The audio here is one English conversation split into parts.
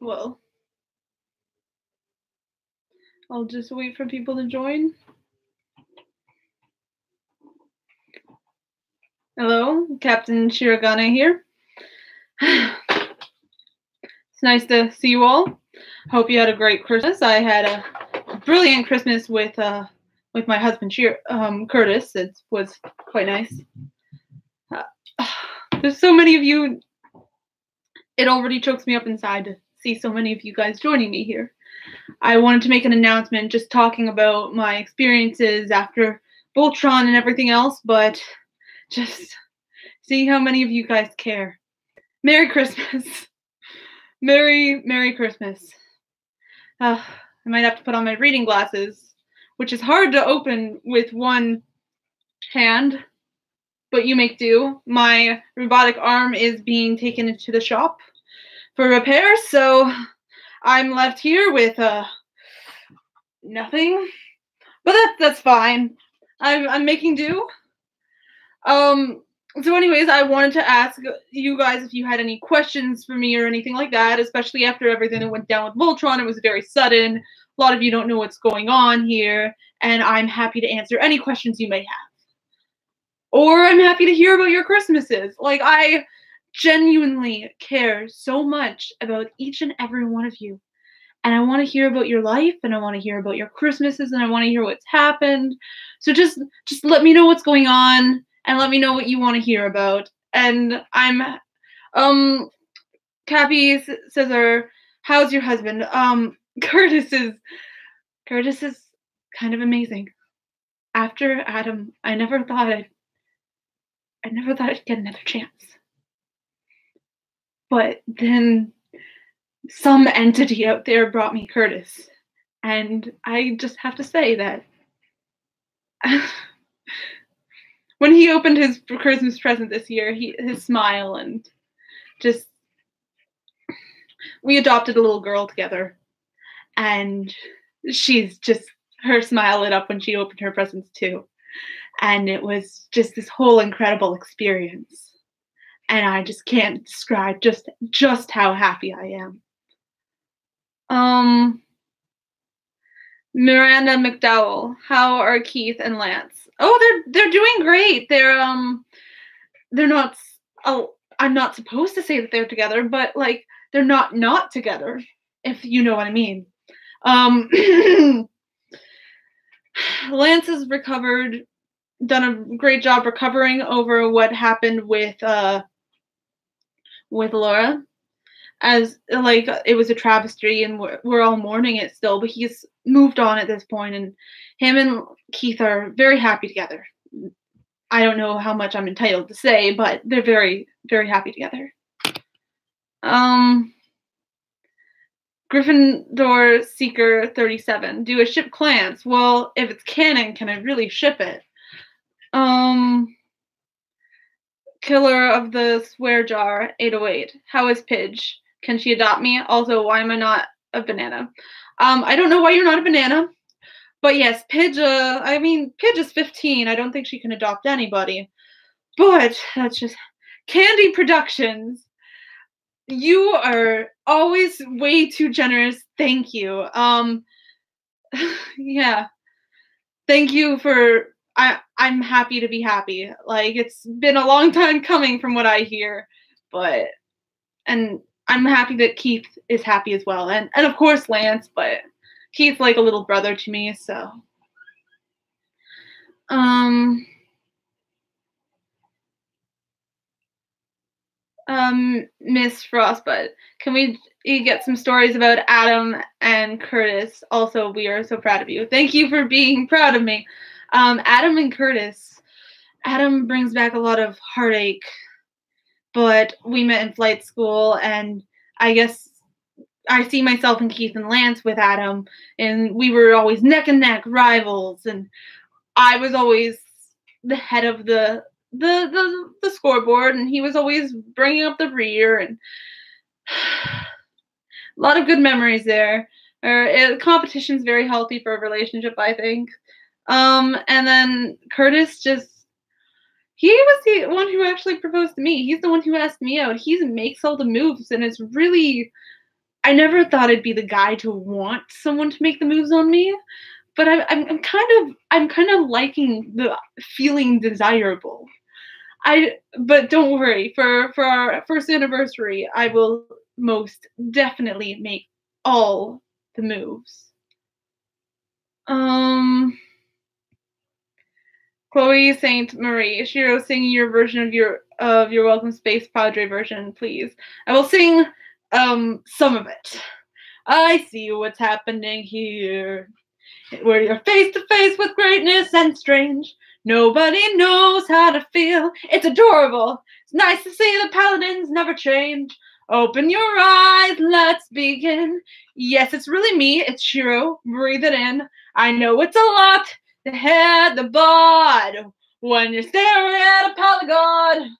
Well, I'll just wait for people to join. Hello, Captain Shirogane here. It's nice to see you all. Hope you had a great Christmas. I had a brilliant Christmas with my husband Curtis. It was quite nice. There's so many of you. It already chokes me up inside to see so many of you guys joining me here. I wanted to make an announcement just talking about my experiences after Voltron and everything else, but just see how many of you guys care. Merry Christmas. Merry Christmas. I might have to put on my reading glasses, which is hard to open with one hand, but you make do. My robotic arm is being taken into the shop for repair, so I'm left here with nothing. But that's fine. I'm making do. So anyways, I wanted to ask you guys if you had any questions for me or anything like that, especially after everything that went down with Voltron. It was very sudden. A lot of you don't know what's going on here, and I'm happy to answer any questions you may have. Or I'm happy to hear about your Christmases. Like, I genuinely care so much about each and every one of you. And I want to hear about your life, and I want to hear about your Christmases, and I want to hear what's happened. So just let me know what's going on, and let me know what you want to hear about. And I'm, Cappy says, how's your husband? Curtis is kind of amazing. After Adam, I never thought I'd get another chance. But then some entity out there brought me Curtis. And I just have to say that when he opened his Christmas present this year, his smile and just, we adopted a little girl together, and her smile lit up when she opened her presents too. And it was just this whole incredible experience. And I just can't describe just how happy I am. Miranda McDowell, how are Keith and Lance? Oh, they're doing great. They're not. Oh, I'm not supposed to say that they're together, but like they're not together, if you know what I mean. Lance has done a great job recovering over what happened with Laura. As like it was a travesty, and we're all mourning it still, but he's moved on at this point, and him and Keith are very happy together. I don't know how much I'm entitled to say, but they're very, very happy together. Gryffindor Seeker 37. Do I ship clans? Well, if it's canon, can I really ship it? Killer of the Swear Jar 808. How is Pidge? Can she adopt me? Also, why am I not a banana? I don't know why you're not a banana. But yes, Pidge, Pidge is 15. I don't think she can adopt anybody. But that's just Candy Productions. You are always way too generous. Thank you. Yeah. Thank you for I'm happy to be happy. Like, it's been a long time coming from what I hear. And I'm happy that Keith is happy as well. And of course Lance, but Keith's like a little brother to me, so. Miss Frostbutt, can we get some stories about Adam and Curtis? Also, we are so proud of you. Thank you for being proud of me. Adam and Curtis. Adam brings back a lot of heartache, but we met in flight school, and I guess I see myself in Keith and Lance with Adam, and we were always neck and neck rivals, and I was always the head of the scoreboard, and he was always bringing up the rear, and a lot of good memories there. Competition's very healthy for a relationship, I think. And then Curtis he was the one who actually proposed to me. He's the one who asked me out. He makes all the moves, and it's really I never thought I'd be the guy to want someone to make the moves on me, but I'm kind of liking the feeling desirable. But don't worry, for our first anniversary, I will most definitely make all the moves. Chloe Saint Marie, Shiro, sing your version of your Welcome Space Padre version, please. I will sing some of it. I see what's happening here, where you're face to face with greatness and strange. Nobody knows how to feel. It's adorable. It's nice to see the paladins never change. Open your eyes, let's begin. Yes, it's really me. It's Shiro. Breathe it in. I know it's a lot. The head, the bod. When you're staring at a polygon.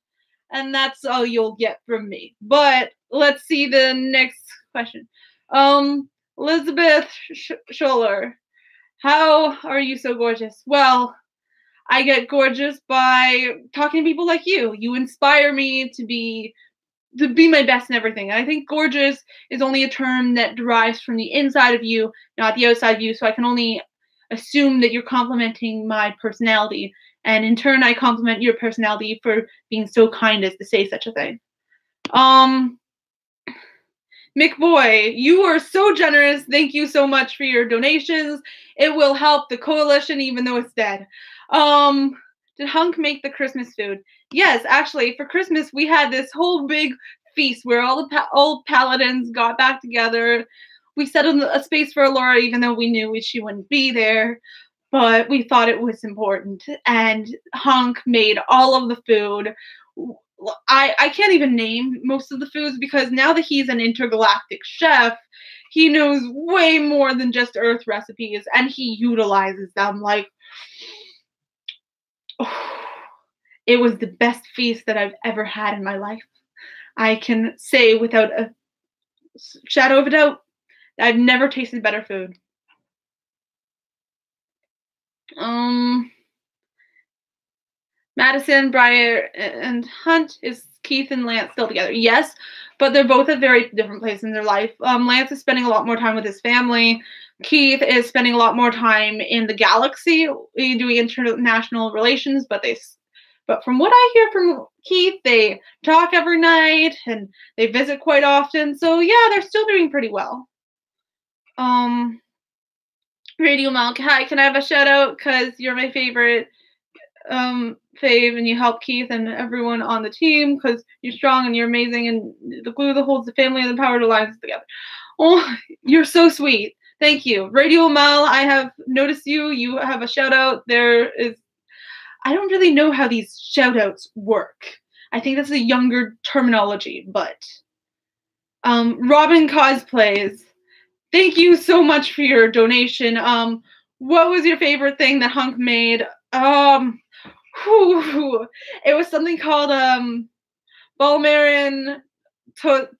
And that's all you'll get from me. But let's see the next question. Elizabeth Scholler. How are you so gorgeous? Well, I get gorgeous by talking to people like you. You inspire me to be my best in everything. And I think gorgeous is only a term that derives from the inside of you, not the outside of you. So I can only assume that you're complimenting my personality. And in turn, I compliment your personality for being so kind as to say such a thing. McBoy, you are so generous. Thank you so much for your donations. It will help the coalition, even though it's dead. Did Hunk make the Christmas food? Yes, actually, for Christmas, we had this whole big feast where all the old paladins got back together. We set a space for Laura, even though we knew she wouldn't be there. But we thought it was important. And Hunk made all of the food. I can't even name most of the foods because now that he's an intergalactic chef, he knows way more than just Earth recipes, and he utilizes them like, it was the best feast that I've ever had in my life. I can say without a shadow of a doubt, I've never tasted better food. Madison, Breyer, and Hunt, is Keith and Lance still together? Yes, but they're both at very different places in their life. Lance is spending a lot more time with his family. Keith is spending a lot more time in the galaxy doing international relations, but from what I hear from Keith, they talk every night and they visit quite often. So yeah, they're still doing pretty well. Radio Milk, hi, can I have a shout out? Because you're my favorite fave, and you help Keith and everyone on the team because you're strong and you're amazing and the glue that holds the family and the power to lines together. Oh, you're so sweet. Thank you. Radio Mal, I have noticed you have a shout out. I don't really know how these shout outs work. I think that's a younger terminology, but Robin Cosplays, thank you so much for your donation. What was your favorite thing that Hunk made? It was something called Balmarin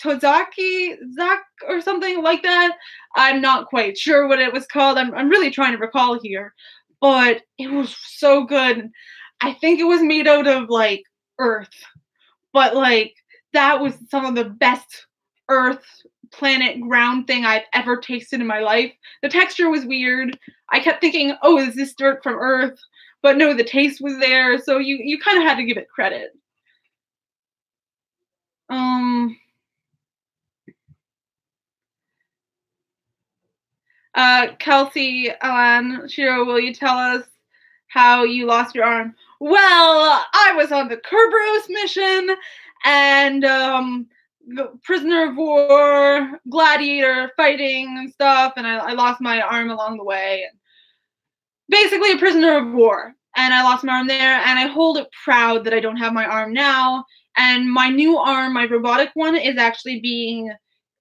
Tozaki Zak or something like that. I'm not quite sure what it was called. I'm really trying to recall here, but it was so good. I think it was made out of like earth, but like that was some of the best earth planet ground thing I've ever tasted in my life. The texture was weird. I kept thinking, oh, is this dirt from earth? But no, the taste was there, so you kind of had to give it credit. Kelsey, Shiro, will you tell us how you lost your arm? Well, I was on the Kerberos mission, and prisoner of war, gladiator fighting and stuff, and I lost my arm along the way. Basically a prisoner of war, and I lost my arm there, and I hold it proud that I don't have my arm now, and my new arm, my robotic one, is actually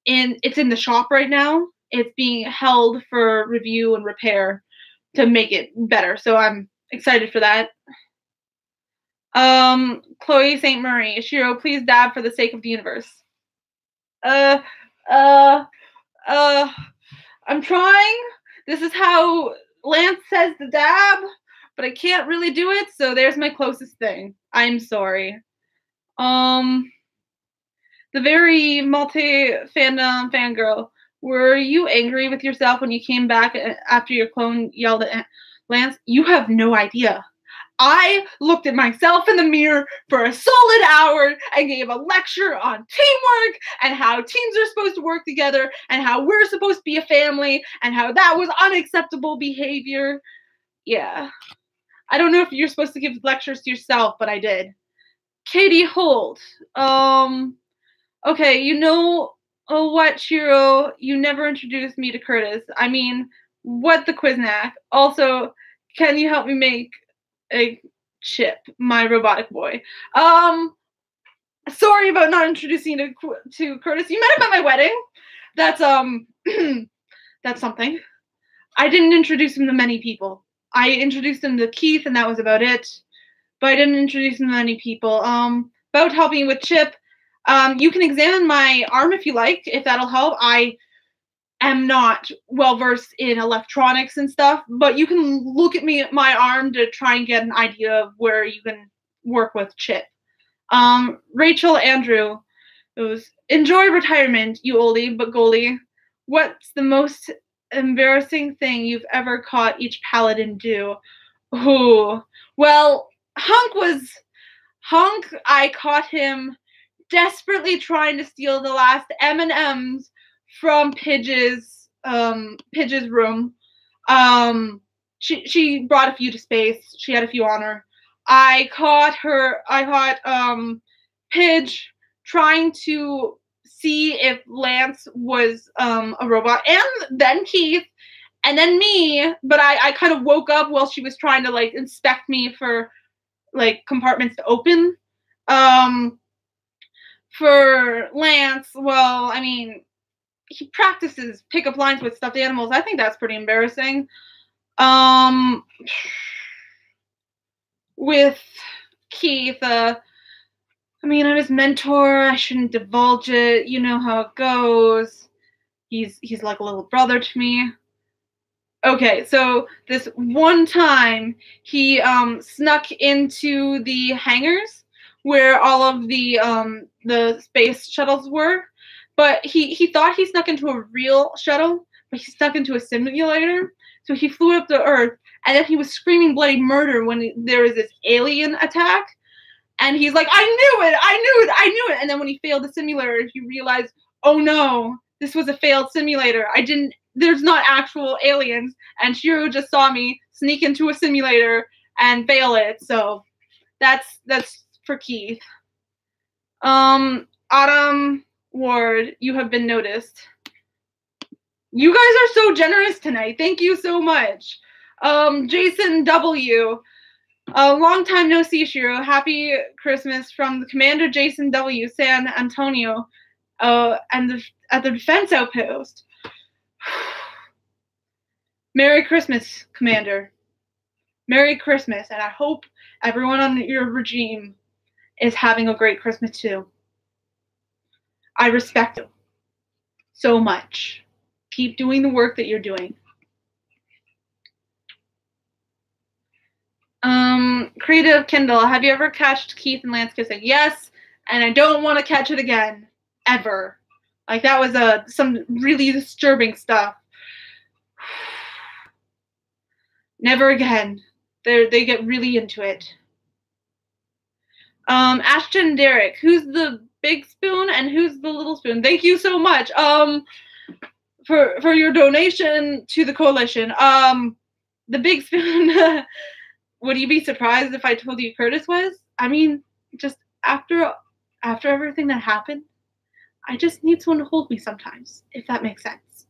it's in the shop right now. It's being held for review and repair to make it better, so I'm excited for that. Chloe St. Marie, Shiro, please dab for the sake of the universe. I'm trying. This is how Lance says the dab, but I can't really do it, so there's my closest thing. I'm sorry. The very multi-fandom fangirl. Were you angry with yourself when you came back after your clone yelled at Lance? You have no idea. I looked at myself in the mirror for a solid hour and gave a lecture on teamwork and how teams are supposed to work together and how we're supposed to be a family and how that was unacceptable behavior. Yeah. I don't know if you're supposed to give lectures to yourself, but I did. Katie Holt. Okay, you know what, Shiro? You never introduced me to Curtis. I mean, what the Quiznak? Also, can you help me make a Chip, my robotic boy? Sorry about not introducing you to Curtis. You met him at my wedding. That's that's something. I didn't introduce him to many people. I introduced him to Keith, and that was about it. But I didn't introduce him to many people. About helping with Chip. You can examine my arm if you like, if that'll help. I am not well versed in electronics and stuff, but you can look at my arm to try and get an idea of where you can work with Chip. Rachel Andrew, it was enjoy retirement, you oldie but goalie. What's the most embarrassing thing you've ever caught each paladin do? Ooh, well, Hunk. I caught him desperately trying to steal the last M&Ms from Pidge's room. She brought a few to space. She had a few on her. I caught Pidge trying to see if Lance was a robot, and then Keith, and then me, but I kind of woke up while she was trying to like inspect me for like compartments to open. For Lance, well, I mean, he practices pickup lines with stuffed animals. I think that's pretty embarrassing. With Keith, I mean, I'm his mentor. I shouldn't divulge it. You know how it goes. He's like a little brother to me. Okay, so this one time he snuck into the hangars where all of the space shuttles were, but he thought he snuck into a real shuttle, but he snuck into a simulator. So he flew up to Earth, and then he was screaming bloody murder when there was this alien attack. And he's like, I knew it. And then when he failed the simulator, he realized, oh no, this was a failed simulator. There's not actual aliens. And Shiro just saw me sneak into a simulator and fail it. So that's for Keith. Autumn Ward, you have been noticed. You guys are so generous tonight. Thank you so much. Jason W. Long time no see, Shiro. Happy Christmas from the Commander Jason W. San Antonio, and at the defense outpost. Merry Christmas, Commander. Merry Christmas, and I hope everyone on your regime is having a great Christmas too. I respect you so much. Keep doing the work that you're doing. Creative Kindle, have you ever catched Keith and Lance kissing? Yes, and I don't want to catch it again, ever. Like, that was some really disturbing stuff. Never again. They get really into it. Ashton Derek, who's the big spoon and who's the little spoon? Thank you so much. For your donation to the coalition. The big spoon. Would you be surprised if I told you Curtis was? I mean, just after everything that happened, I just need someone to hold me sometimes, if that makes sense.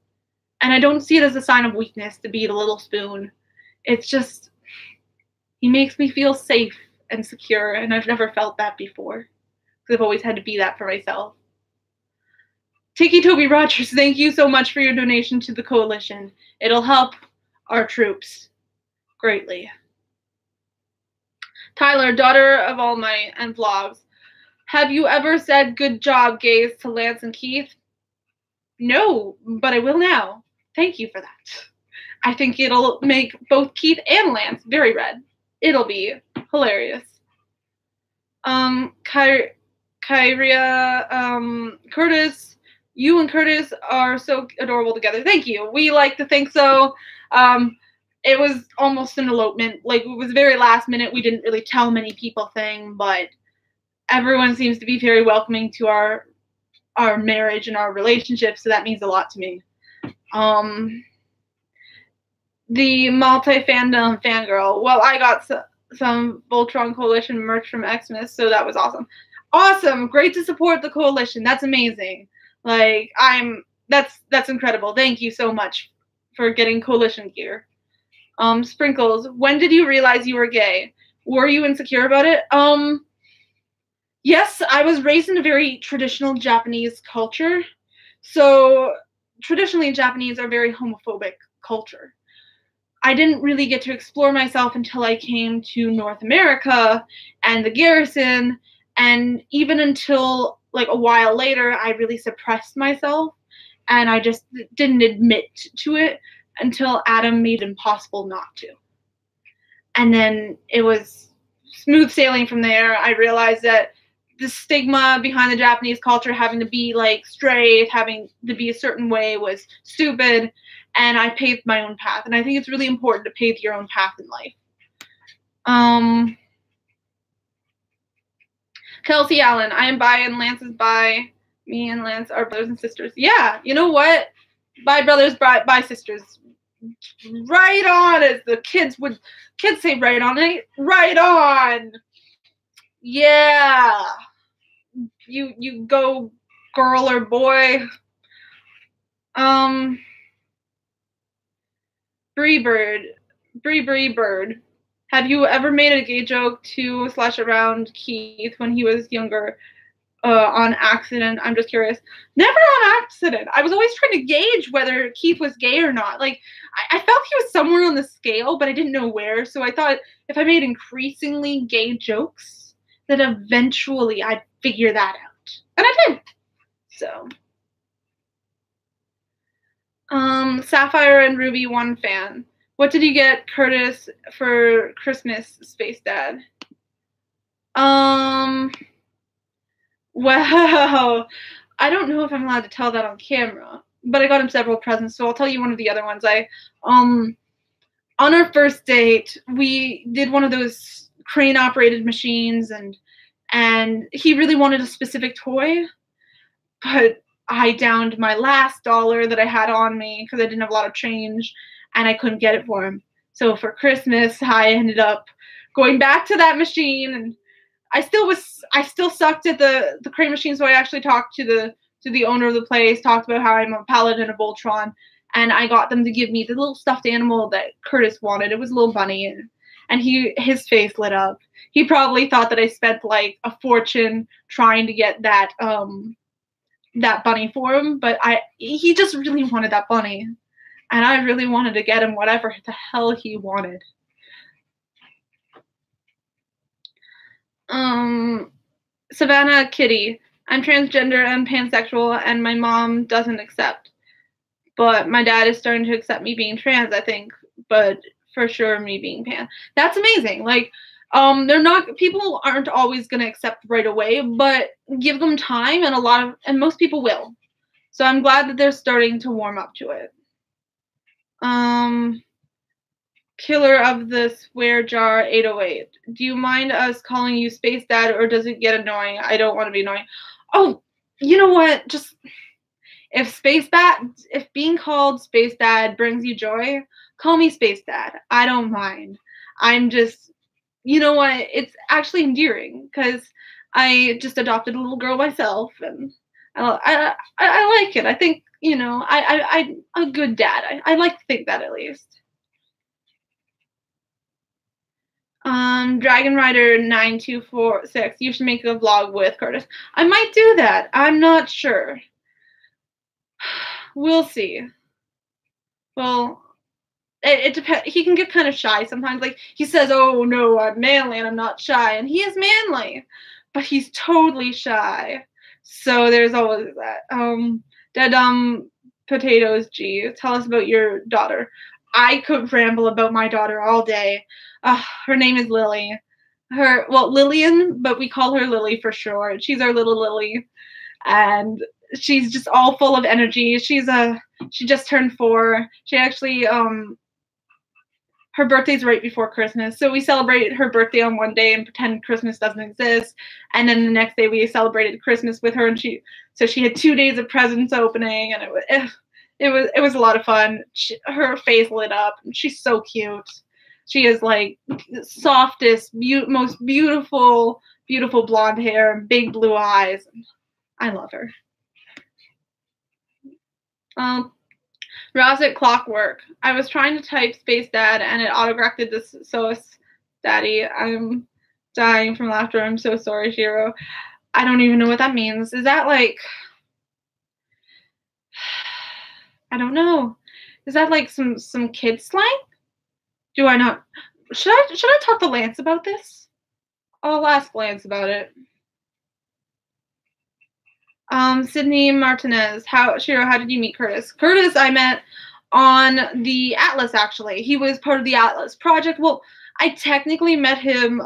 And I don't see it as a sign of weakness to be the little spoon. It's just, he makes me feel safe and secure, and I've never felt that before. Because I've always had to be that for myself. Tiki Toby Rogers, thank you so much for your donation to the coalition. It'll help our troops greatly. Tyler, daughter of all my and vlogs, have you ever said good job, gays, to Lance and Keith? No, but I will now. Thank you for that. I think it'll make both Keith and Lance very red. It'll be hilarious. Kyria, Curtis, You and Curtis are so adorable together. Thank you. We like to think so. It was almost an elopement. Like, it was very last minute. We didn't really tell many people thing, but everyone seems to be very welcoming to our marriage and our relationship, so that means a lot to me. The multi-fandom fangirl. Well, I got some Voltron Coalition merch from Xmas, so that was awesome. Awesome! Great to support the coalition. That's amazing. Like, that's incredible. Thank you so much for getting coalition gear. Sprinkles. When did you realize you were gay? Were you insecure about it? Yes, I was raised in a very traditional Japanese culture. So traditionally, Japanese are very homophobic culture. I didn't really get to explore myself until I came to North America and the garrison, and even until like a while later, I really suppressed myself, and I just didn't admit to it until Adam made it impossible not to. And then it was smooth sailing from there. I realized that the stigma behind the Japanese culture, having to be like straight, having to be a certain way, was stupid, and I paved my own path. And I think it's really important to pave your own path in life. Kelsey Allen, I am bi and Lance is bi. Me and Lance are brothers and sisters. Yeah, you know what? Bi brothers, bi sisters. Right on, as the kids say, right on it. Right on. Yeah. You go, girl or boy. Bree Bird. Have you ever made a gay joke to / around Keith when he was younger on accident? I'm just curious. Never on accident. I was always trying to gauge whether Keith was gay or not. Like, I felt he was somewhere on the scale, but I didn't know where. So I thought if I made increasingly gay jokes, that eventually I'd figure that out. And I did. So. Sapphire and Ruby 1 fan. What did you get Curtis for Christmas, Space Dad? Well, I don't know if I'm allowed to tell that on camera, but I got him several presents, so I'll tell you one of the other ones. On our first date, we did one of those crane-operated machines, and he really wanted a specific toy, but I downed my last dollar that I had on me because I didn't have a lot of change, and I couldn't get it for him. So for Christmas, I ended up going back to that machine, and I still sucked at the crane machine, so I actually talked to the owner of the place, talked about how I'm a paladin of Voltron, and I got them to give me the little stuffed animal that Curtis wanted. It was a little bunny, and his face lit up. He probably thought that I spent like a fortune trying to get that bunny for him, but he just really wanted that bunny, and I really wanted to get him whatever the hell he wanted. Savannah Kitty, I'm transgender and pansexual, and my mom doesn't accept, but my dad is starting to accept me being trans, I think, but for sure me being pan. That's amazing. Like, people aren't always going to accept right away, but give them time, and most people will. So I'm glad that they're starting to warm up to it. Killer of the Swear Jar 808. Do you mind us calling you Space Dad, or does it get annoying? I don't want to be annoying. Oh, you know what? Just if being called Space Dad brings you joy, call me Space Dad. I don't mind. I'm just, you know what? It's actually endearing because I just adopted a little girl myself, and I like it. I think, I'm a good dad. I like to think that, at least. Dragon Rider 9246. You should make a vlog with Curtis. I might do that. I'm not sure. We'll see. Well, it depends. He can get kind of shy sometimes. Like, he says, "Oh no, I'm manly and I'm not shy," and he is manly, but he's totally shy. So there's always that. Dead Potatoes G. Tell us about your daughter. I could ramble about my daughter all day. Her name is Lily. Lillian, but we call her Lily for short. She's our little Lily, and she's just all full of energy. She just turned 4. She actually her birthday's right before Christmas, so we celebrated her birthday on one day and pretend Christmas doesn't exist, and then the next day we celebrated Christmas with her, and she had 2 days of presents opening, and it was a lot of fun. Her face lit up, and she's so cute. She is like the softest, most beautiful blonde hair, big blue eyes. I love her. Rosit Clockwork. I was trying to type Space Dad and it autocorrected this SOS Daddy. I'm dying from laughter. I'm so sorry, Shiro. I don't even know what that means. Is that like... I don't know. Is that like some kid slang? Do I not... Should I talk to Lance about this? I'll ask Lance about it. Sydney Martinez. Shiro, how did you meet Curtis? Curtis I met on the Atlas, actually. He was part of the Atlas project. Well, I technically met him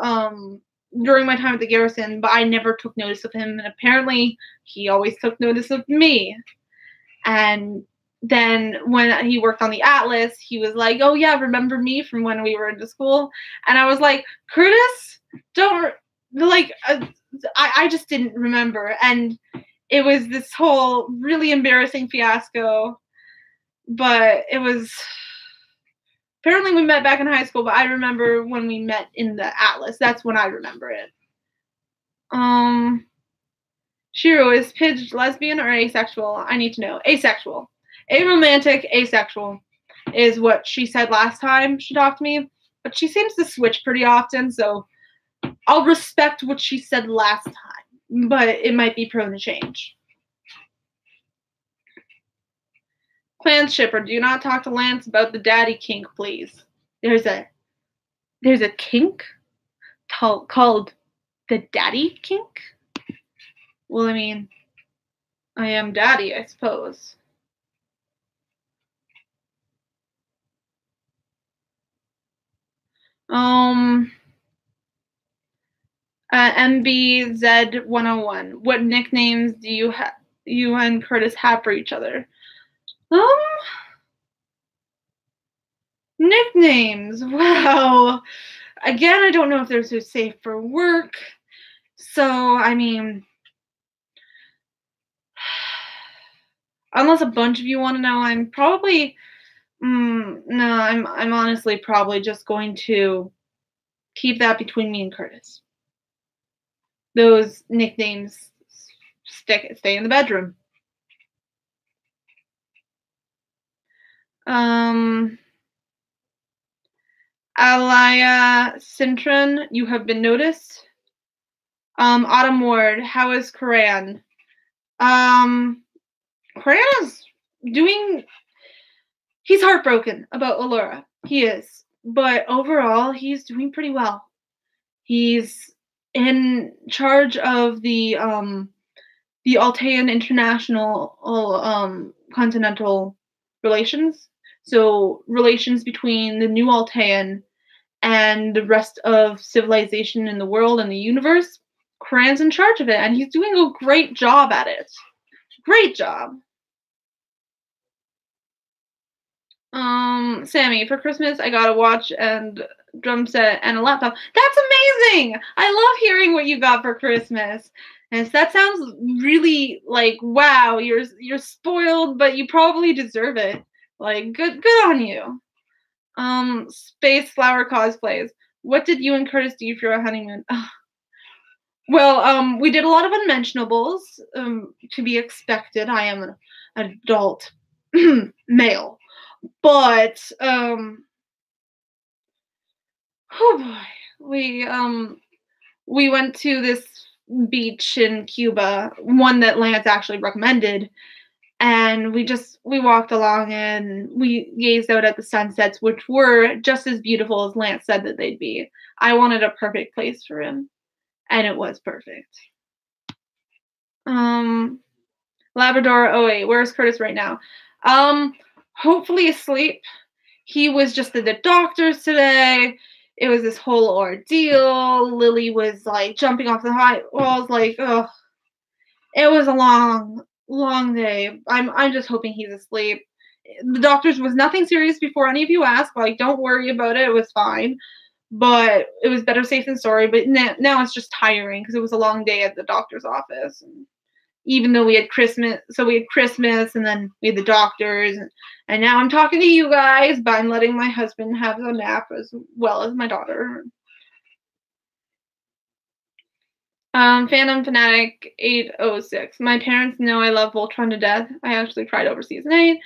during my time at the Garrison, but I never took notice of him, and apparently he always took notice of me. And then when he worked on the Atlas, he was like, oh yeah, remember me from when we were into school? And I was like, Curtis, I just didn't remember. And it was this whole really embarrassing fiasco, but it was, apparently we met back in high school, but I remember when we met in the Atlas. That's when I remember it. Shiro, is Pidge lesbian or asexual? I need to know. Asexual. Aromantic, asexual is what she said last time she talked to me, but she seems to switch pretty often, so I'll respect what she said last time, but it might be prone to change. Clan Shipper, do not talk to Lance about the daddy kink, please. There's a kink called the daddy kink? Well, I mean, I am daddy, I suppose. MBZ101. What nicknames do you and Curtis have for each other? Nicknames. Wow. Again, I don't know if they're so safe for work. So, I mean, unless a bunch of you want to know, I'm probably no, I'm honestly probably just going to keep that between me and Curtis. Those nicknames stay in the bedroom. Alaya Cintron, you have been noticed. Autumn Ward, how is Karan? Karan is doing... He's heartbroken about Allura. He is. But overall, he's doing pretty well. He's in charge of the Altean International Continental Relations. So relations between the New Altean and the rest of civilization in the world and the universe. Karan's in charge of it, and he's doing a great job at it. Great job. Sammy, for Christmas, I got a watch and drum set and a laptop. That's amazing! I love hearing what you got for Christmas. And that sounds really like, wow, you're spoiled, but you probably deserve it. Like, good on you. Space Flower Cosplays. What did you and Curtis do for your honeymoon? Well, we did a lot of unmentionables, to be expected. I am an adult male. But, oh boy, we went to this beach in Cuba, one that Lance actually recommended, and we walked along and we gazed out at the sunsets, which were just as beautiful as Lance said that they'd be. I wanted a perfect place for him, and it was perfect. Labrador 08, where's Curtis right now? Hopefully asleep. He was just at the doctor's today. It was this whole ordeal. Lily was like jumping off the high walls, like, ugh. It was a long long day. I'm just hoping he's asleep. The doctors was nothing serious before any of you asked. Like, don't worry about it. It was fine. But it was better safe than sorry. But now it's just tiring because it was a long day at the doctor's office. And even though we had Christmas, and then we had the doctors, and now I'm talking to you guys, but I'm letting my husband have a nap as well as my daughter. Phantom Fanatic 806. My parents know I love Voltron to death. I actually cried over season 8.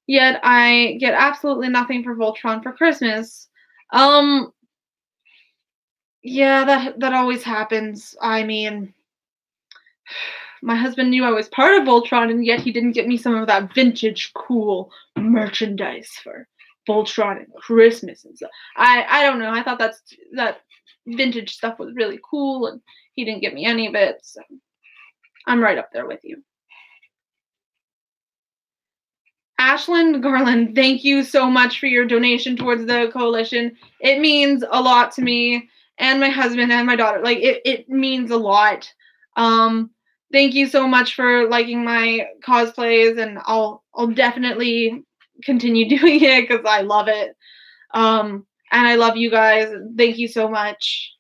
Yet I get absolutely nothing for Voltron for Christmas. Yeah, that always happens. I mean, my husband knew I was part of Voltron, and yet he didn't get me some of that vintage cool merchandise for Voltron and Christmas and stuff. I don't know. I thought that vintage stuff was really cool, and he didn't get me any of it. So I'm right up there with you. Ashland Garland, thank you so much for your donation towards the coalition. It means a lot to me and my husband and my daughter. Like it means a lot. Thank you so much for liking my cosplays, and I'll definitely continue doing it because I love it. And I love you guys. Thank you so much.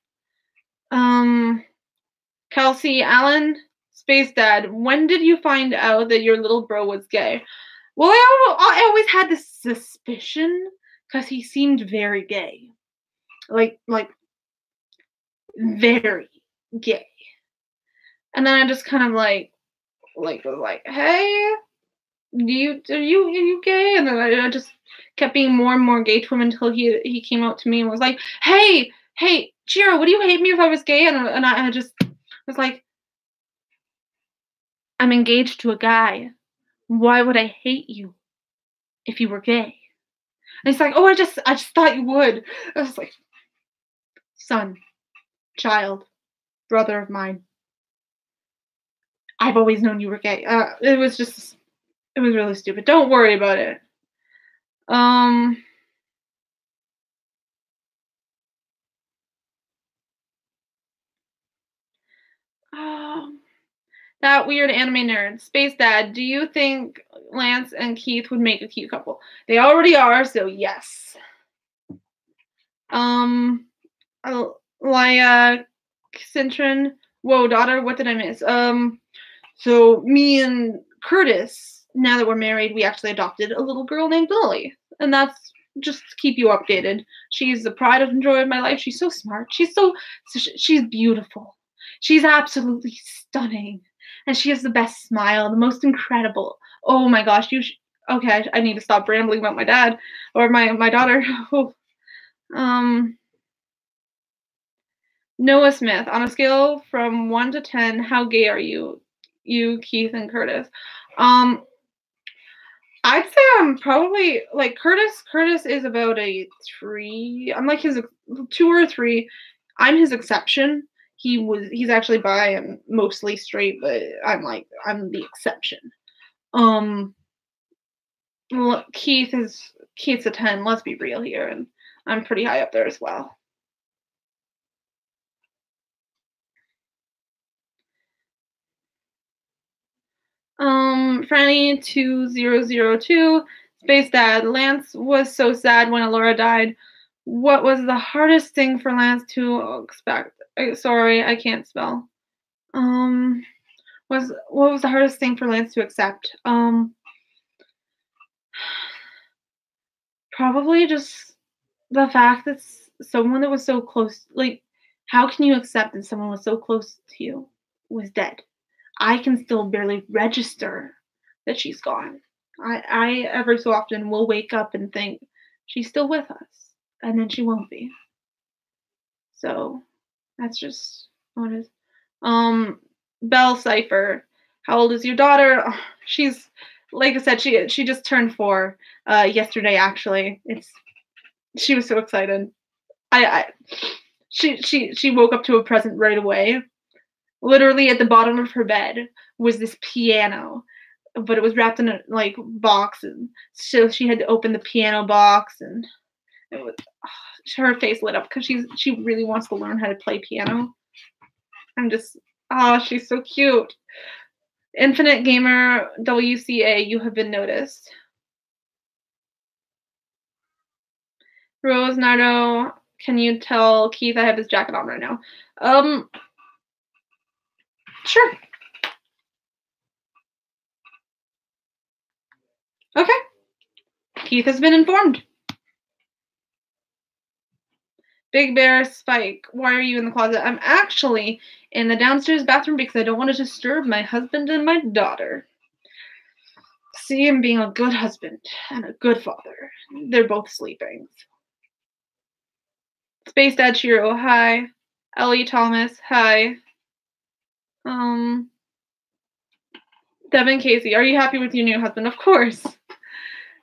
Kelsey Allen, Space Dad, when did you find out that your little bro was gay? Well, I always had this suspicion because he seemed very gay. Like very gay. And then I just kind of was like, hey, are you gay? And then I just kept being more and more gay to him until he came out to me and was like, hey, Shiro, would you hate me if I was gay? And I just was like, I'm engaged to a guy. Why would I hate you if you were gay? And he's like, oh, I just thought you would. I was like, son, child, brother of mine. I've always known you were gay. It was really stupid. Don't worry about it. That weird anime nerd. Space Dad, do you think Lance and Keith would make a cute couple? They already are, so yes. Laya Cintron. Whoa, daughter, what did I miss? So me and Curtis, now that we're married, we actually adopted a little girl named Lily. And that's just to keep you updated. She's the pride and joy of my life. She's so smart. She's beautiful. She's absolutely stunning. And she has the best smile, the most incredible. Oh my gosh, okay, I need to stop rambling about my dad or my daughter. Noah Smith, on a scale from 1 to 10, how gay are you? You, Keith, and Curtis. I'd say I'm probably like Curtis. Curtis is about a 3. I'm like his 2 or 3. I'm his exception. He's actually bi and mostly straight, but I'm the exception. Keith's a 10. Let's be real here, and I'm pretty high up there as well. Franny 2002, Space Dad. Lance was so sad when Alora died. What was the hardest thing for Lance to expect? Sorry, I can't spell. What was the hardest thing for Lance to accept? Probably just the fact that someone that was so close, like, how can you accept that someone was so close to you was dead? I can still barely register that she's gone. I every so often will wake up and think she's still with us, and then she won't be. So that's just what it is. Belle Cipher, how old is your daughter? Oh, she's, like I said, she just turned 4 yesterday. Actually, she was so excited. She woke up to a present right away. Literally at the bottom of her bed was this piano, but it was wrapped in a box, and so she had to open the piano box, and it was her face lit up because she really wants to learn how to play piano. I'm just she's so cute. Infinite Gamer WCA, you have been noticed. Rose Nardo, can you tell Keith I have his jacket on right now? Sure. Okay. Keith has been informed. Big Bear Spike, why are you in the closet? I'm actually in the downstairs bathroom because I don't want to disturb my husband and my daughter. See him being a good husband and a good father. They're both sleeping. Space Dad Shiro, hi. Ellie Thomas, hi. Devin Casey, are you happy with your new husband? Of course.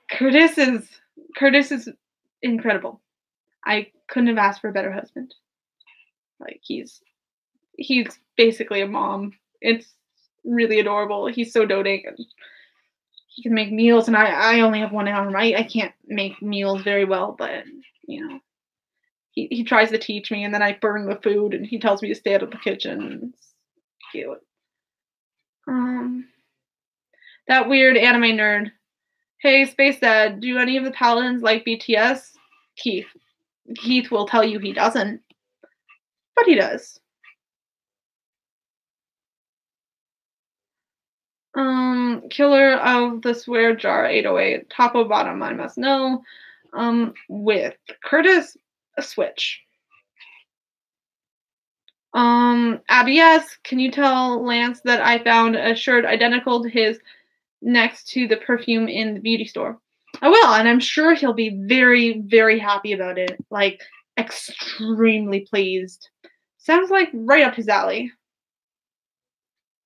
Curtis is incredible. I couldn't have asked for a better husband. Like he's basically a mom. It's really adorable. He's so doting and he can make meals, and I only have one arm. I can't make meals very well, but you know, he tries to teach me, and then I burn the food, and he tells me to stay out of the kitchen. It's cute. That weird anime nerd. Hey, Space Dad, do any of the paladins like BTS? Keith will tell you he doesn't, but he does. Killer of the Swear Jar 808, top or bottom, I must know. With Curtis, a switch. Abby, yes, can you tell Lance that I found a shirt identical to his next to the perfume in the beauty store? I will, and I'm sure he'll be very, very happy about it. Like, extremely pleased. Sounds like right up his alley.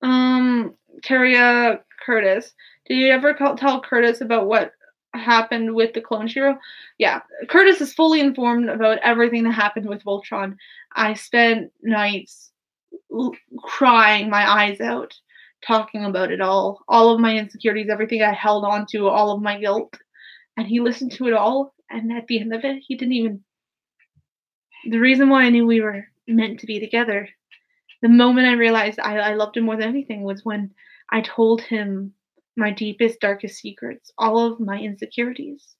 Carria Curtis. Did you ever tell Curtis about what happened with the clone Shiro? Yeah, Curtis is fully informed about everything that happened with Voltron. I spent nights crying my eyes out, talking about it all of my insecurities, everything I held on to, all of my guilt. And he listened to it all, and at the end of it, he didn't even... The reason why I knew we were meant to be together, the moment I realized I loved him more than anything, was when I told him my deepest, darkest secrets, all of my insecurities.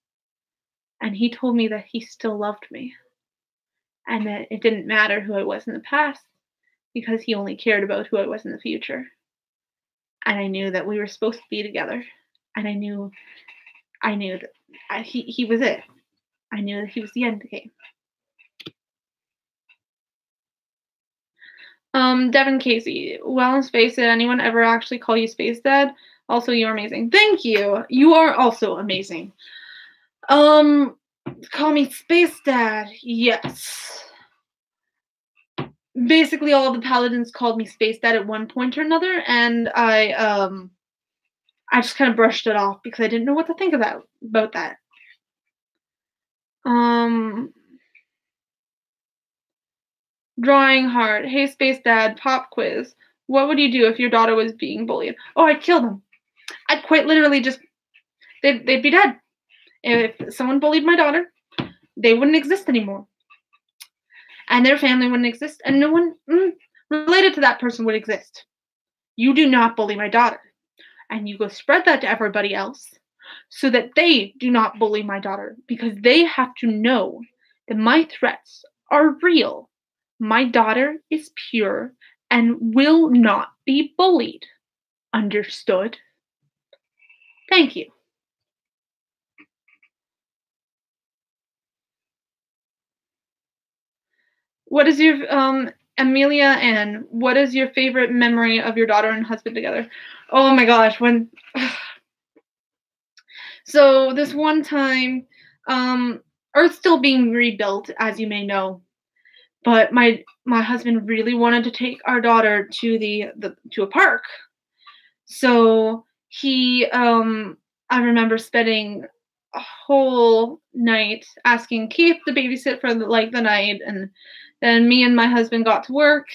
And he told me that he still loved me. And that it didn't matter who I was in the past, because he only cared about who I was in the future. And I knew that we were supposed to be together. And I knew that he was it. I knew that he was the end game. Devin Casey, well, Space Dad, anyone ever actually call you Space Dad? Also, you're amazing. Thank you. You are also amazing. Call me Space Dad. Yes. Basically, all of the paladins called me Space Dad at one point or another, and I just kind of brushed it off because I didn't know what to think about that. Drawing Heart. Hey, Space Dad, pop quiz. What would you do if your daughter was being bullied? Oh, I'd kill them. I'd quite literally just... They'd be dead. If someone bullied my daughter, they wouldn't exist anymore. And their family wouldn't exist, and no one related to that person would exist. You do not bully my daughter. And you go spread that to everybody else so that they do not bully my daughter, because they have to know that my threats are real. My daughter is pure and will not be bullied. Understood? Thank you. What is your, Amelia Ann, what is your favorite memory of your daughter and husband together? Oh my gosh, when... So this one time, Earth's still being rebuilt, as you may know. But my husband really wanted to take our daughter to to a park. So he, I remember spending a whole night asking Keith to babysit for the night, and then me and my husband got to work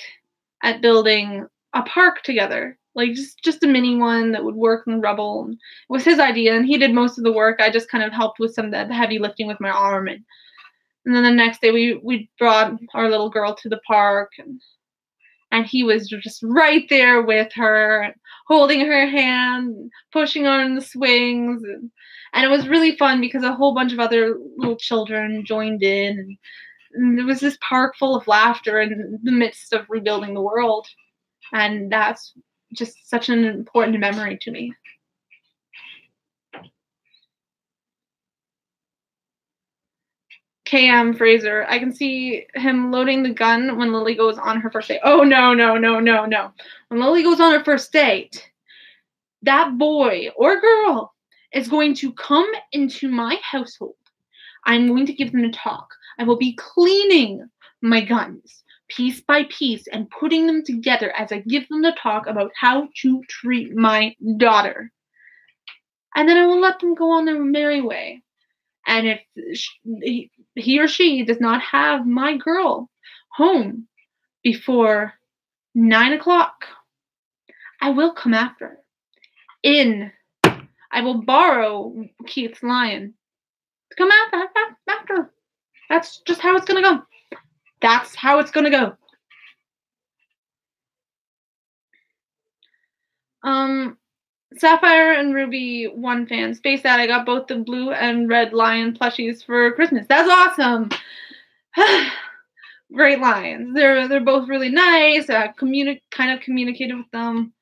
at building a park together, like just a mini one that would work in the rubble. It was his idea, and he did most of the work. I just kind of helped with some of the heavy lifting with my arm, and then the next day we brought our little girl to the park, and And he was just right there with her, holding her hand, pushing on the swings. And it was really fun because a whole bunch of other little children joined in. And there was this park full of laughter in the midst of rebuilding the world. And that's just such an important memory to me. KM Fraser, I can see him loading the gun when Lily goes on her first date. Oh, no, no, no, no, no. When Lily goes on her first date, that boy or girl is going to come into my household. I'm going to give them a talk. I will be cleaning my guns piece by piece and putting them together as I give them the talk about how to treat my daughter. And then I will let them go on their merry way. And if he or she does not have my girl home before 9 o'clock, I will come after her. I will borrow Keith's lion to come after her. That's just how it's going to go. That's how it's going to go. Sapphire and Ruby 1 fan. Space Dad, I got both the blue and red lion plushies for Christmas. That's awesome. Great lions. They're both really nice. Kind of communicated with them.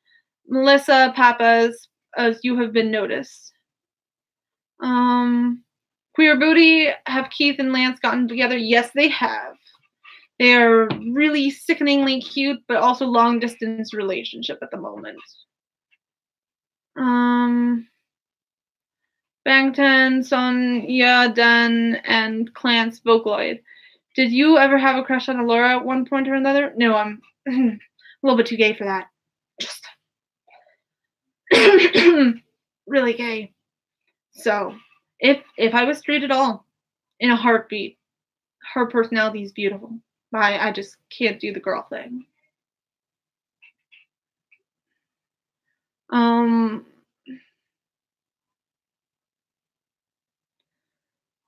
Melissa, Papas, as you have been noticed. Queer Booty, have Keith and Lance gotten together? Yes, they have. They are really sickeningly cute, but also long distance relationship at the moment. Bangtan, Sonya, Dan, and Clance Vocaloid. Did you ever have a crush on Alora at one point or another? No, I'm a little bit too gay for that. Just really gay. So, if I was straight at all, in a heartbeat, her personality is beautiful. I just can't do the girl thing.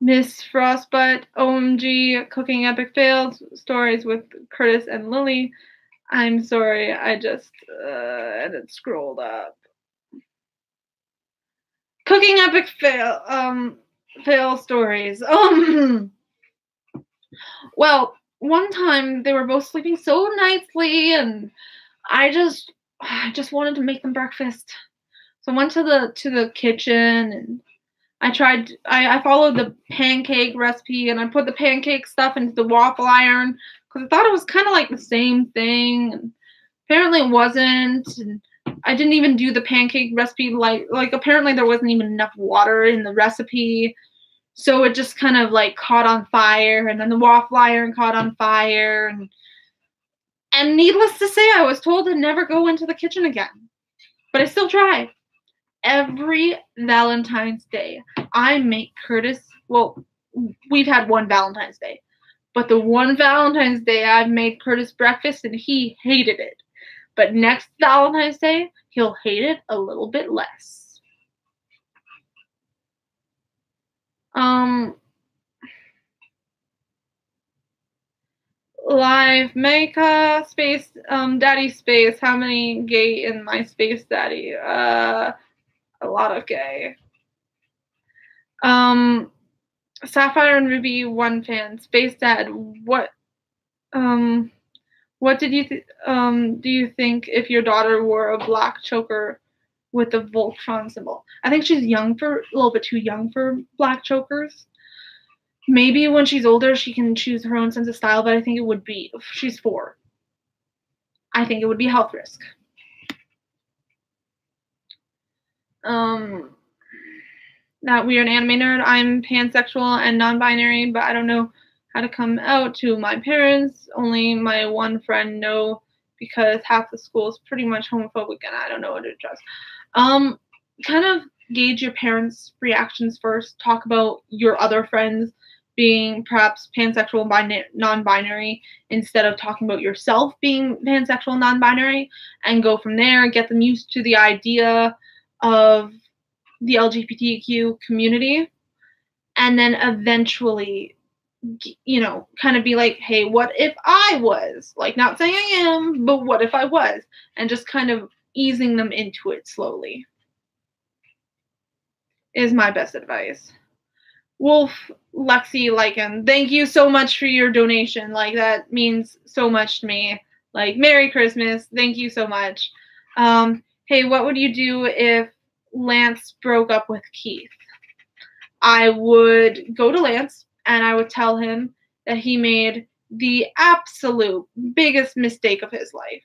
Miss Frostbutt, OMG, cooking epic fails, stories with Curtis and Lily. I'm sorry, I just and it scrolled up. Cooking epic fail stories. Well, one time they were both sleeping so nicely, and I just wanted to make them breakfast. So I went to the kitchen and I followed the pancake recipe, and I put the pancake stuff into the waffle iron because I thought it was kind of like the same thing. And apparently it wasn't. And I didn't even do the pancake recipe like apparently there wasn't even enough water in the recipe. So it just kind of like caught on fire, and then the waffle iron caught on fire. And needless to say, I was told to never go into the kitchen again. But I still tried. Every Valentine's Day, I make Curtis, well, we've had one Valentine's Day, but the one Valentine's Day I've made Curtis breakfast and he hated it. But next Valentine's Day, he'll hate it a little bit less. Live Mecha Space Daddy Space. How many gay in my Space Daddy? A lot of gay. Sapphire and Ruby 1 fan. Space Dad, what did you do you think if your daughter wore a black choker with the Voltron symbol? I think she's a little bit too young for black chokers. Maybe when she's older, she can choose her own sense of style, but I think it would be, if she's 4, I think it would be a health risk. Not weird anime nerd. I'm pansexual and non-binary, but I don't know how to come out to my parents. Only my one friend know because half the school is pretty much homophobic and I don't know what to trust. Kind of gauge your parents' reactions first. Talk about your other friends being perhaps pansexual, non-binary, instead of talking about yourself being pansexual, non-binary, and go from there. Get them used to the idea of the LGBTQ community, and then eventually kind of be like, hey, what if I was? Like, not saying I am, but what if I was? And just kind of easing them into it slowly is my best advice. Wolf, Lexi, Lycan, thank you so much for your donation. Like, that means so much to me. Like, Merry Christmas. Thank you so much. Hey, what would you do if Lance broke up with Keith? I would go to Lance and I would tell him that he made the absolute biggest mistake of his life.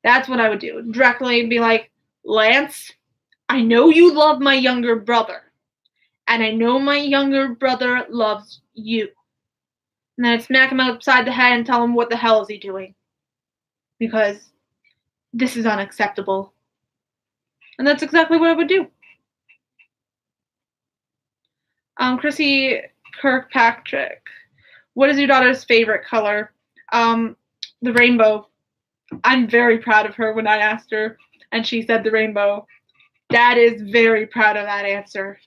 That's what I would do. Directly be like, Lance, I know you love my younger brother. And I know my younger brother loves you. And then I'd smack him upside the head and tell him what the hell is he doing. Because this is unacceptable. And that's exactly what I would do. Chrissy Kirkpatrick, what is your daughter's favorite color? The rainbow. I'm very proud of her when I asked her, and she said the rainbow. Dad is very proud of that answer.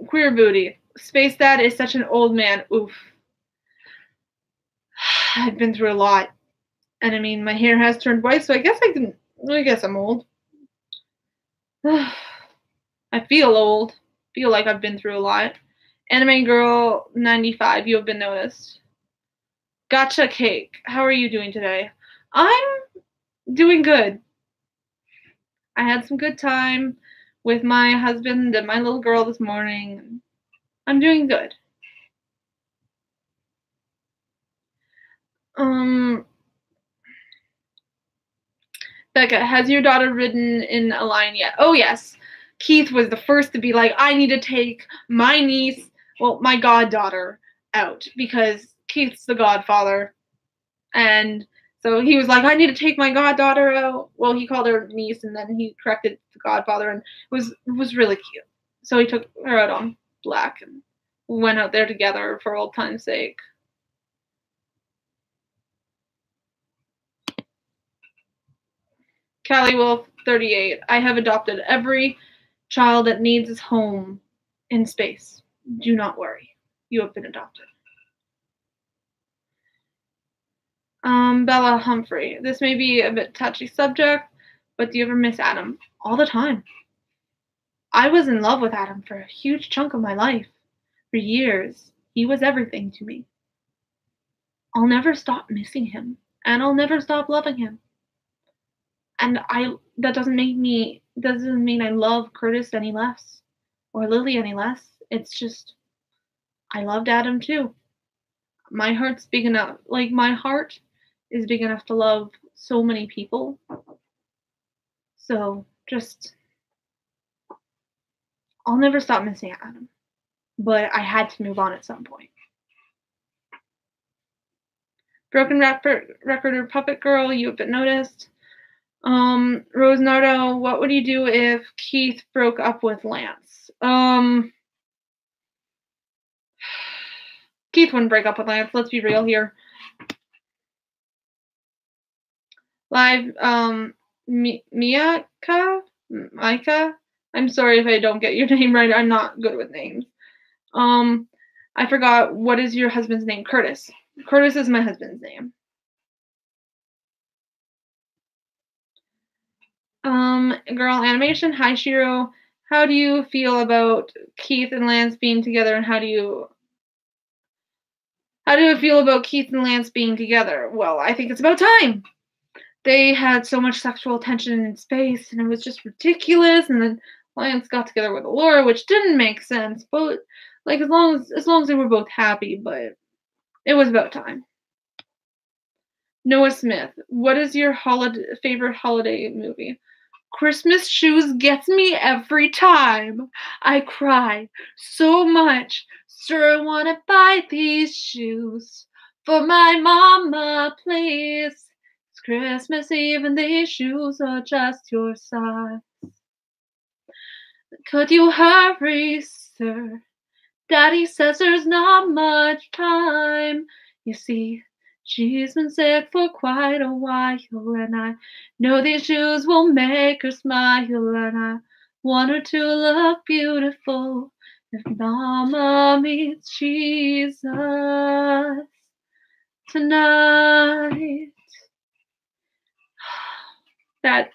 Queer booty. Space Dad is such an old man. Oof. I've been through a lot. And I mean, my hair has turned white, so I guess I'm old. I feel old. Feel like I've been through a lot. Anime Girl 95, you have been noticed. Gotcha Cake, how are you doing today? I'm doing good. I had some good time with my husband and my little girl this morning. I'm doing good. Becca, has your daughter ridden in a line yet? Oh, yes. Keith was the first to be like, I need to take my niece, well, my goddaughter, out because Keith's the godfather. And so he was like, I need to take my goddaughter out. Well, he called her niece, and then he corrected the godfather, and it was really cute. So he took her out on Black and went out there together for old time's sake. Callie Wolf, 38. I have adopted every child that needs a home in space. Do not worry. You have been adopted. Bella Humphrey. This may be a bit touchy subject, but do you ever miss Adam? All the time. I was in love with Adam for a huge chunk of my life. For years. He was everything to me. I'll never stop missing him, and I'll never stop loving him. And that doesn't mean I love Curtis any less or Lily any less. It's just I loved Adam too. My heart's big enough. Like, my heart is big enough to love so many people. So just I'll never stop missing Adam. But I had to move on at some point. Broken Recorder Puppet Girl, you have been noticed. Rose Nardo, what would you do if Keith broke up with Lance? Keith wouldn't break up with Lance, let's be real here. Live, Micah? I'm sorry if I don't get your name right, I'm not good with names. I forgot, what is your husband's name? Curtis. Curtis is my husband's name. Girl Animation, hi Shiro. How do you feel about Keith and Lance being together, and how do you feel about Keith and Lance being together? Well, I think it's about time. They had so much sexual tension in space, and it was just ridiculous, and then Lance got together with Laura, which didn't make sense, but like as long as they were both happy, but it was about time. Noah Smith, what is your favorite holiday movie? Christmas Shoes gets me every time. I cry so much. Sir, I want to buy these shoes for my mama, please. It's Christmas Eve and these shoes are just your size. Could you hurry, sir? Daddy says there's not much time. You see, She's been sick for quite a while, and I know these shoes will make her smile, and I want her to look beautiful if Mama meets Jesus tonight. That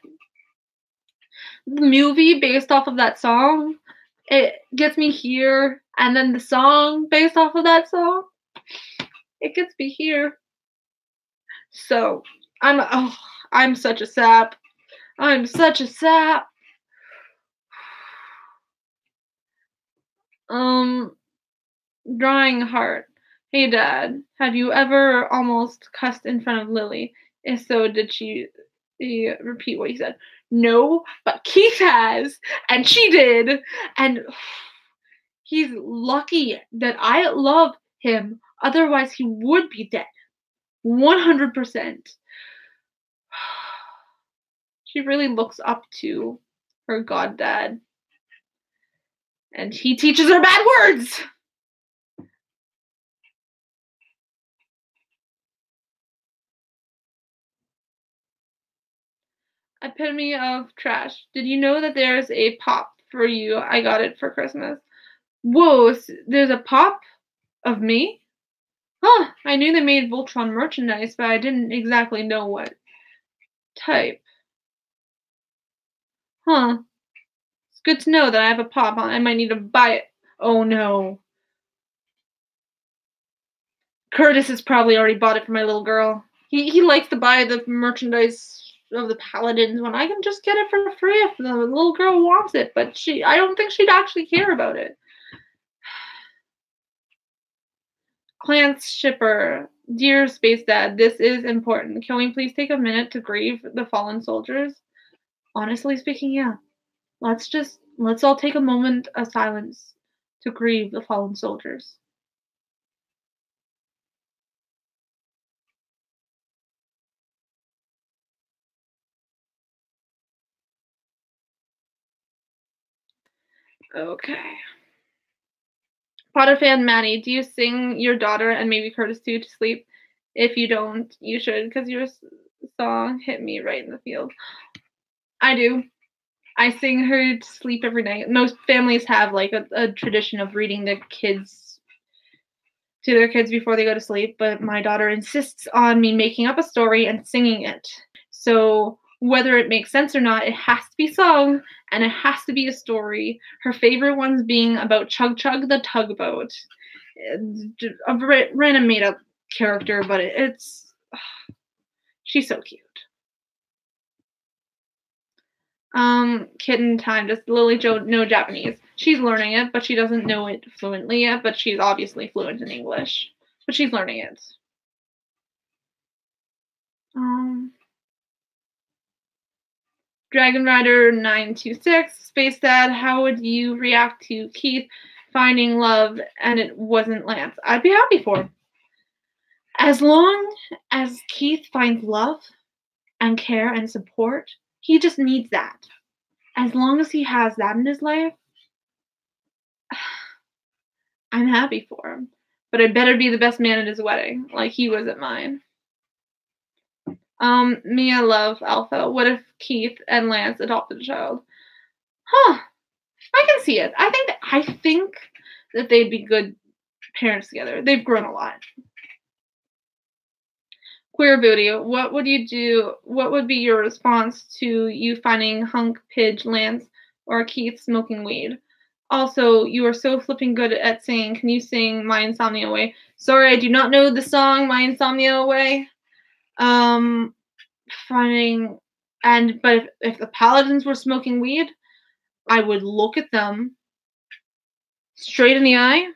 movie based off of that song, it gets me here, and then the song based off of that song, it gets me here. So I'm such a sap. I'm such a sap. Drawing heart. Hey Dad, have you ever almost cussed in front of Lily? If so, did she repeat what he said? No, but Keith has, and she did, and he's lucky that I love him. Otherwise, he would be dead. 100%. She really looks up to her god dad. And he teaches her bad words! Epitome of trash. Did you know that there's a pop for you? I got it for Christmas. Whoa, there's a pop of me? Huh, I knew they made Voltron merchandise, but I didn't exactly know what type. Huh. It's good to know that I have a pop. I might need to buy it. Oh no. Curtis has probably already bought it for my little girl. He likes to buy the merchandise of the Paladins when I can just get it for free if the little girl wants it, but I don't think she'd actually care about it. Clance Shipper, dear Space Dad, this is important. Can we please take a minute to grieve the fallen soldiers? Honestly speaking, yeah. Let's all take a moment of silence to grieve the fallen soldiers. Okay. Potter fan Maddie, do you sing your daughter and maybe Curtis too to sleep? If you don't, you should, because your song hit me right in the field. I do. I sing her to sleep every night. Most families have like a tradition of reading to their kids before they go to sleep, but my daughter insists on me making up a story and singing it. So whether it makes sense or not, it has to be sung and it has to be a story. Her favorite ones being about Chug Chug the tugboat. A random made up character, but she's so cute. Kitten time. Does Lily Jo know Japanese? She's learning it, but she doesn't know it fluently yet, but she's obviously fluent in English. But she's learning it. Dragon Rider 926, Space Dad, how would you react to Keith finding love and it wasn't Lance? I'd be happy for him. As long as Keith finds love and care and support, he just needs that. As long as he has that in his life, I'm happy for him. But I better be the best man at his wedding, like he was at mine. Mia Love Alpha. What if Keith and Lance adopted a child? Huh. I can see it. I think that they'd be good parents together. They've grown a lot. Queer Booty, what would you do? What would be your response to you finding Hunk, Pidge, Lance, or Keith smoking weed? Also, you are so flipping good at singing. Can you sing My Insomnia Away? Sorry, I do not know the song My Insomnia Away. But if the Paladins were smoking weed, I would look at them straight in the eye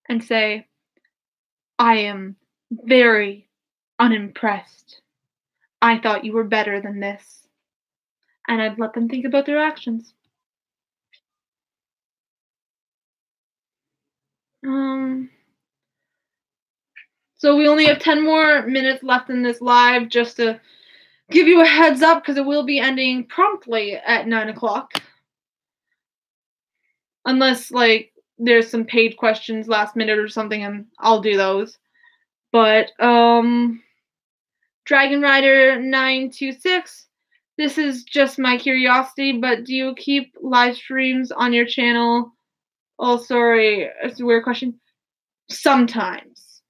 and say, I am very unimpressed. I thought you were better than this. And I'd let them think about their actions. So we only have 10 more minutes left in this live, just to give you a heads up, because it will be ending promptly at 9 o'clock. Unless, like, there's some paid questions last minute or something, and I'll do those. But, Dragon Rider 926, this is just my curiosity, but do you keep live streams on your channel? Oh, sorry, it's a weird question. Sometimes.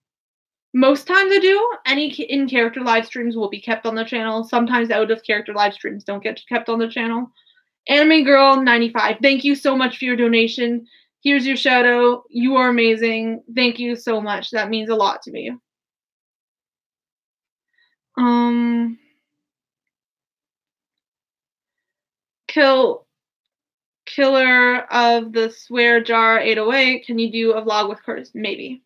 Most times I do. Any in-character live streams will be kept on the channel. Sometimes out-of-character live streams don't get kept on the channel. Anime Girl 95, thank you so much for your donation. Here's your shout out. You are amazing. Thank you so much. That means a lot to me. Killer of the Swear Jar 808, can you do a vlog with Curtis? Maybe.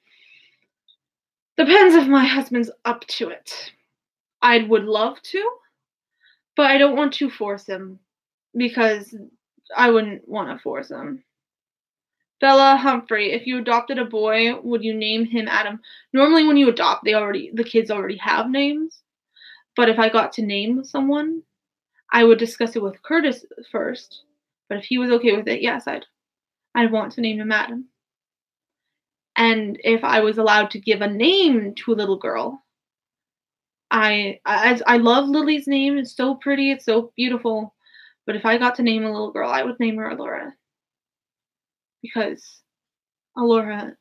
Depends if my husband's up to it. I would love to, but I don't want to force him because I wouldn't want to force him. Bella Humphrey, if you adopted a boy, would you name him Adam? Normally when you adopt, the kids already have names. But if I got to name someone, I would discuss it with Curtis first. But if he was okay with it, yes, I'd want to name him Adam. And if I was allowed to give a name to a little girl, I love Lily's name. It's so pretty. It's so beautiful. But if I got to name a little girl, I would name her Alora. Because Alora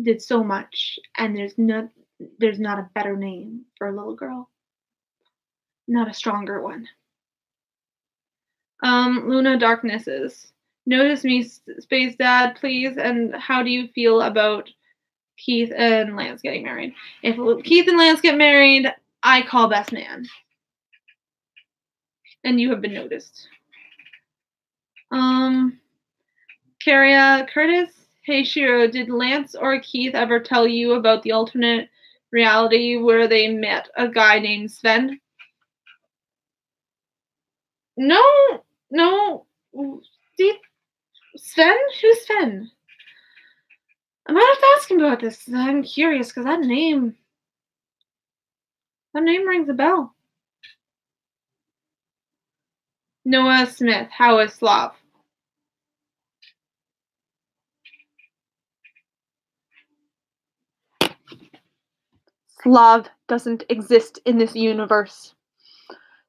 did so much, and there's not a better name for a little girl. Not a stronger one. Luna Darknesses. Notice me, Space Dad, please. And how do you feel about Keith and Lance getting married? If Keith and Lance get married, I call best man. And you have been noticed. Caria Curtis. Hey Shiro, did Lance or Keith ever tell you about the alternate reality where they met a guy named Sven? No. Sven? Who's Sven? I might have to ask him about this. I'm curious because that name rings a bell. Noah Smith. How is Slav? Slav doesn't exist in this universe.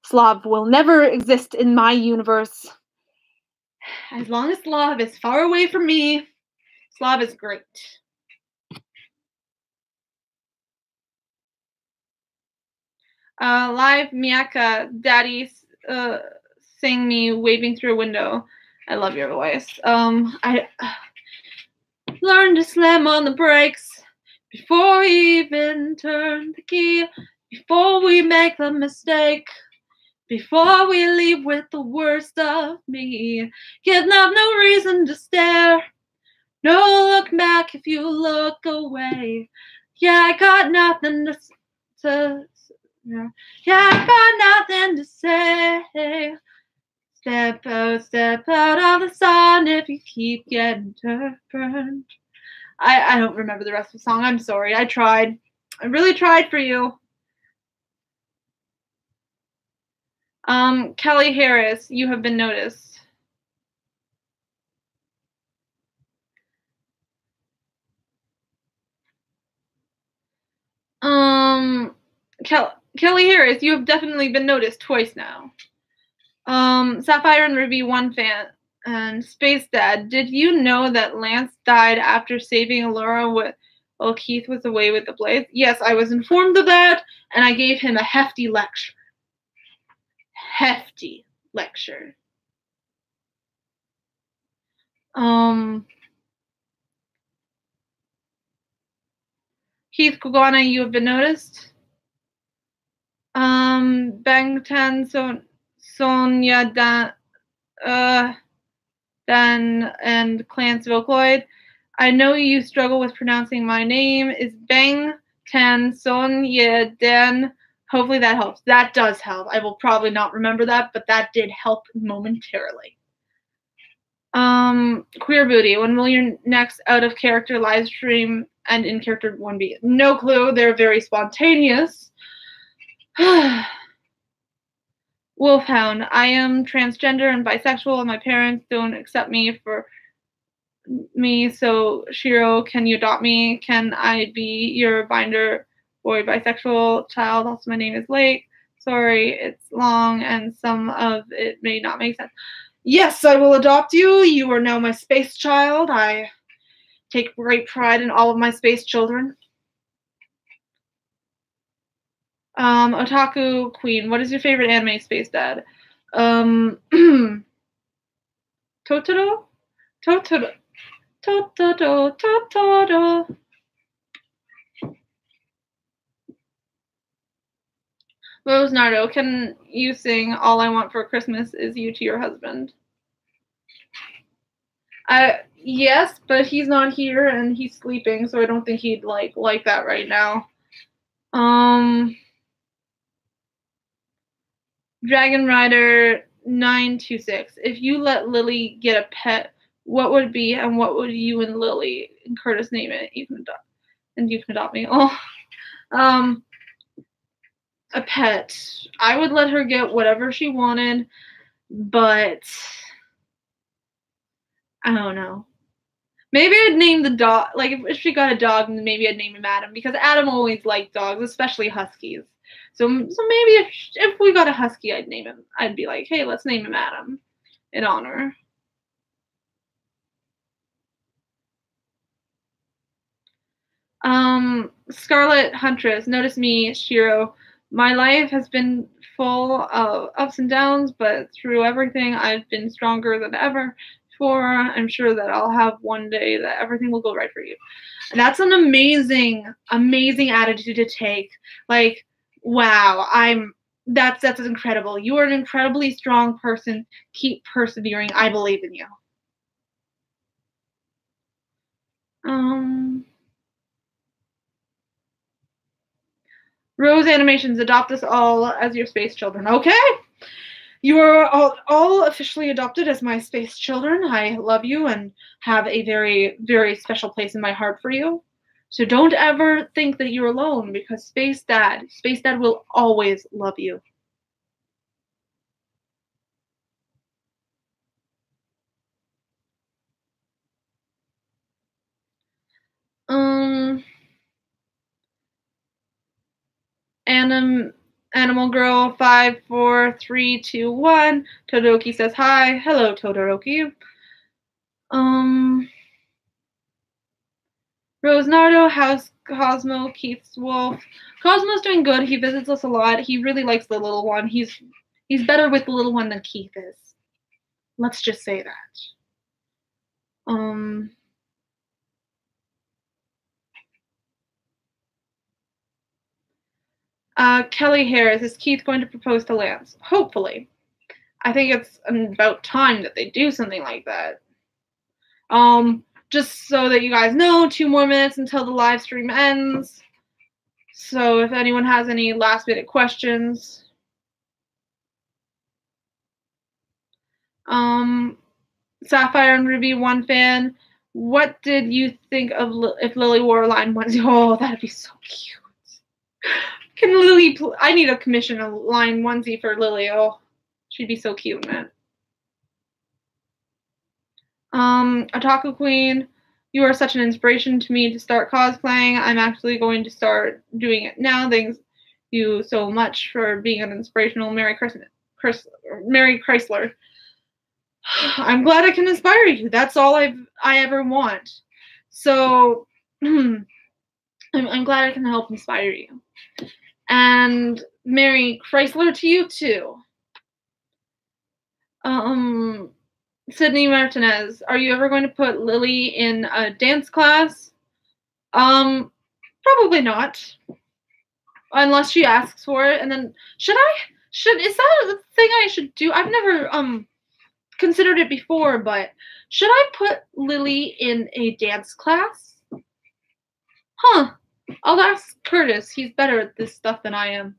Slav will never exist in my universe. As long as Slav is far away from me, Slav is great. Live Miyaka, Daddy, sing me waving through a window. I love your voice. I learned to slam on the brakes before we even turn the key, before we make the mistake, before we leave with the worst of me. Give love no reason to stare, no look back if you look away. Yeah, I got nothing to say. Step out of the sun if you keep getting burned. I don't remember the rest of the song. I'm sorry. I tried. I really tried for you. Kelly Harris, you have been noticed. Kelly Harris, you have definitely been noticed twice now. Sapphire and Ruby, one fan. And Space Dad, did you know that Lance died after saving Alora while Keith was away with the Blaze? Yes, I was informed of that, and I gave him a hefty lecture. Hefty lecture. Keith Kugwana, you have been noticed. Bangtan Sonia Dan and Clance Vocaloid. I know you struggle with pronouncing my name. Is Bang Tan Sonia Dan. Hopefully that helps. That does help. I will probably not remember that, but that did help momentarily. Queer Booty, when will your next out-of-character live stream and in-character one be? No clue. They're very spontaneous. Wolfhound, I am transgender and bisexual, and my parents don't accept me for me, so Shiro, can you adopt me? Can I be your binder boy, bisexual, child. Also, my name is Lake. Sorry, it's long and some of it may not make sense. Yes, I will adopt you. You are now my space child. I take great pride in all of my space children. Otaku Queen, what is your favorite anime, Space Dad? Totoro? Totoro. Totoro. Rose Nardo, can you sing All I Want for Christmas Is You to your husband? Yes, but he's not here and he's sleeping, so I don't think he'd like that right now. Dragon Rider 926. If you let Lily get a pet, what would it be, and what would you and Lily and Curtis name it? You can adopt me. Oh, a pet. I would let her get whatever she wanted, but I don't know. Maybe I'd name the dog, like if she got a dog, maybe I'd name him Adam, because Adam always liked dogs, especially huskies. So maybe if we got a husky, I'd name him. I'd be like, hey, let's name him Adam in honor. Scarlet Huntress, notice me, Shiro. My life has been full of ups and downs, but through everything, I've been stronger than ever before. I'm sure that I'll have one day that everything will go right for you. And that's an amazing, amazing attitude to take. Like, wow, that's incredible. You are an incredibly strong person. Keep persevering. I believe in you. Rose Animations, adopt us all as your space children. Okay. You are all officially adopted as my space children. I love you and have a very, very special place in my heart for you. So don't ever think that you're alone, because Space Dad will always love you. Animal Girl 5, 4, 3, 2, 1. Todoroki says hi. Hello, Todoroki. Rose Nardo, how's Cosmo, Keith's wolf? Cosmo's doing good. He visits us a lot. He really likes the little one. He's better with the little one than Keith is. Let's just say that. Kelly Harris, is Keith going to propose to Lance? Hopefully. I think it's about time that they do something like that. Just so that you guys know, 2 more minutes until the live stream ends. So if anyone has any last minute questions. Sapphire and Ruby 1 fan, what did you think of if Lily wore a line onesie? Oh, that'd be so cute. Can Lily, I need to commission a line onesie for Lily. Oh, she'd be so cute in it. Otaku Queen, you are such an inspiration to me to start cosplaying. I'm actually going to start doing it now. Thanks you so much for being an inspirational Merry Chrysler. I'm glad I can inspire you. That's all I ever want. So I'm glad I can help inspire you. And Merry Chrysler to you too. Sydney Martinez, are you ever going to put Lily in a dance class? Probably not. Unless she asks for it. And then is that a thing I should do? I've never considered it before, but should I put Lily in a dance class? Huh. I'll ask Curtis. He's better at this stuff than I am.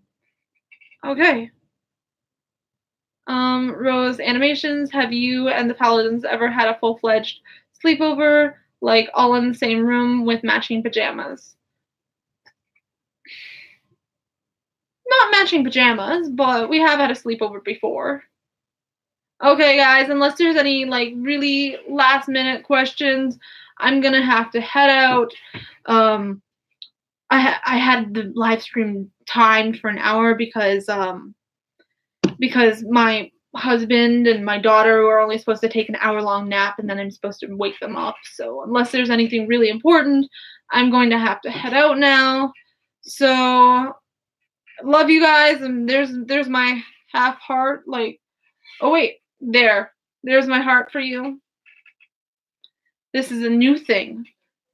Okay. Rose Animations, have you and the Paladins ever had a full-fledged sleepover, like all in the same room with matching pajamas? Not matching pajamas, but we have had a sleepover before. Okay, guys, unless there's any, like, really last-minute questions, I'm gonna have to head out. I had the live stream timed for an hour because my husband and my daughter were only supposed to take an hour-long nap, and then I'm supposed to wake them up. So unless there's anything really important, I'm going to have to head out now. So love you guys, and there's my half heart. Like, oh wait, there's my heart for you. This is a new thing.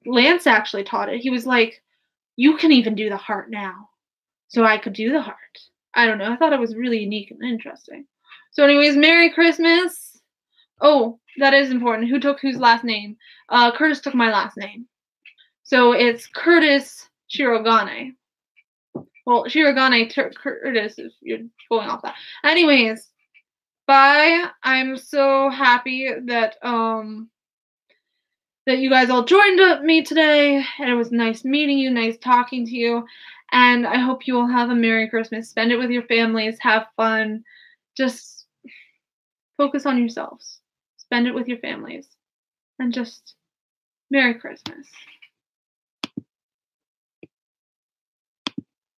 Lance actually taught it. He was like, you can even do the heart now. So I could do the heart. I don't know. I thought it was really unique and interesting. So anyways, Merry Christmas. Oh, that is important. Who took whose last name? Curtis took my last name. So it's Curtis Shirogane. Well, Shirogane Curtis if you're going off that. Anyways, bye. I'm so happy that that you guys all joined me today, and it was nice meeting you, nice talking to you, and I hope you all have a Merry Christmas. Spend it with your families, have fun, just focus on yourselves. Spend it with your families, and just Merry Christmas.